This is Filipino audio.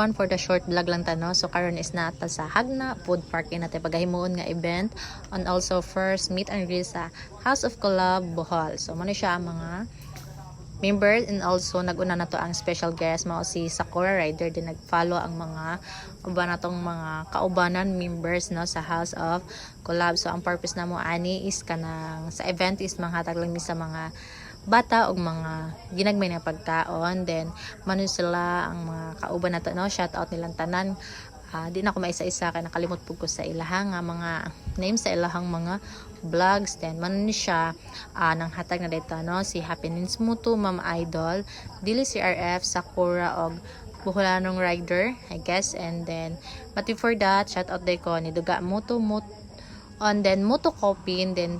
everyone, for the short vlog lang tano. So karon is nata sa Hagna Food Park natin pagahimuon nga event, and also first meet and greet sa House of Collab Bohol. So mano siya ang mga members, and also naguna na to ang special guest mao si Sakura Rider, din nagfollow ang mga uba na tong mga kaubanan members no sa House of Collab. So ang purpose namo ani is kanang sa event is manghatag lang mi sa mga bata og mga ginagmay na pagkaon, then manon sila ang mga kauban nato no, shout out nilang tanan. Di na ako maisa-isa kay nakalimot pud ko sa ilahang mga name sa ilahang mga vlogs. Then manon siya nang hatag na dito no si Happiness Mutu, Ma'am Idol, Dili CRF, Sakura og Buholanong Rider, I guess. And then but before that, shout out day ko ni Duga Mutu on then Mutu Coffee, and then